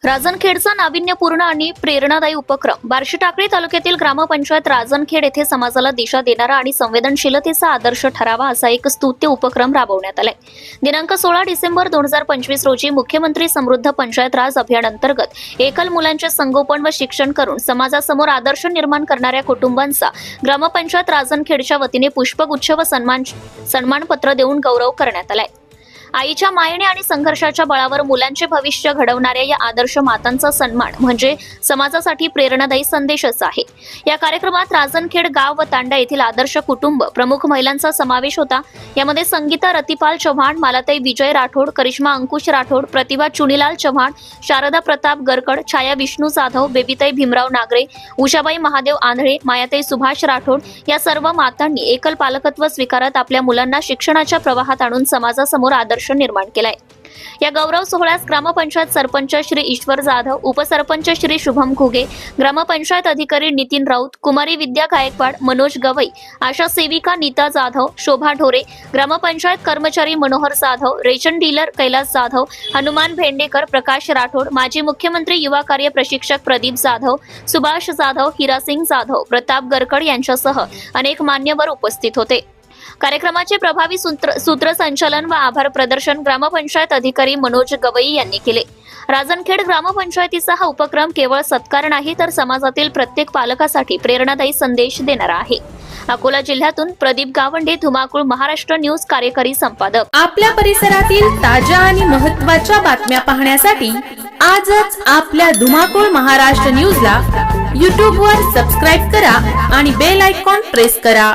राजनखेडचा नाविन्यपूर्ण आणि प्रेरणादायी उपक्रम बार्शी टाकळी तालुक्यातील ग्रामपंचायत राजनखेड येथे समाजाला दिशा देणारा आणि संवेदनशीलतेचा आदर्श ठरावा असा एक स्तुत्य उपक्रम राबवण्यात आलाय। दिनांक 16 डिसेंबर 2025 रोजी मुख्यमंत्री समृद्ध पंचायत राज अभियान अंतर्गत एकल मुलांचे संगोपन व शिक्षण करून समाजासमोर आदर्श निर्माण करणाऱ्या कुटुंबांचा ग्रामपंचायत राजनखेडच्या वतीने पुष्पगुच्छ व सन्मानपत्र देऊन गौरव करण्यात आलाय। आईच्या मायेने आणि संघर्षाच्या बळावर मुलांचे भविष्य घडवणाऱ्या या आदर्श मातांचा सन्मान म्हणजे समाजासाठी प्रेरणादायी संदेशच आहे। या कार्यक्रमात राजनखेड गाव व तांडा येथील आदर्श कुटुंब प्रमुख महिलांचा समावेश होता। यामध्ये संगीता रतिपाल चव्हाण, मालाताई विजय राठोड, करिश्मा अंकुश राठोड, प्रतिभा चुनीलाल चव्हाण, शारदा प्रताप गरकड, छाया विष्णू जाधव, बेबीताई भीमराव नागरे, उषाबाई महादेव आंधळे, मायाताई सुभाष राठोड या सर्व मातांनी एकल पालकत्व स्वीकारत आपल्या मुलांना शिक्षणाच्या प्रवाहात आणून समाजासमोर आदर्श निर्माण केलाय। या गौरव सोहळ्यास ग्रामपंचायत सरपंच श्री ईश्वर जाधव, उपसरपंच श्री शुभम घुगे, ग्रामपंचायत अधिकारी नितीन राऊत, कुमारी विद्या गायकवाड, मनोज गवई, आशा सेविका नीता जाधव, शोभा ढोरे, ग्रामपंचायत कर्मचारी मनोहर जाधव, रेशन डीलर कैलास जाधव, हनुमान भेंडेकर, प्रकाश राठोड, माजी मुख्यमंत्री युवा कार्य प्रशिक्षक प्रदीप जाधव, सुभाष जाधव, हिरासिंग जाधव, प्रताप गरकड यांच्यासह अनेक मान्यवर उपस्थित होते। कार्यक्रमाचे प्रभावी सूत्रसंचालन व आभार प्रदर्शन ग्रामपंचायत अधिकारी मनोज गवई यांनी केले। राजनखेड ग्रामपंचायतीचा हा उपक्रम केवळ सत्कार नाही तर समाजातील प्रत्येक पालकासाठी प्रेरणादायी संदेश देणारा आहे। अकोला जिल्ह्यातून प्रदीप गावंडे, धुमाकूळ, महाराष्ट्र न्यूज कार्यकारी संपादक। आपल्या परिसरातील ताज्या आणि महत्त्वाच्या बातम्या पाहण्यासाठी आजच आपल्या धुमाकूळ महाराष्ट्र न्यूजला YouTube वर सबस्क्राइब करा आणि बेल आयकॉन प्रेस करा।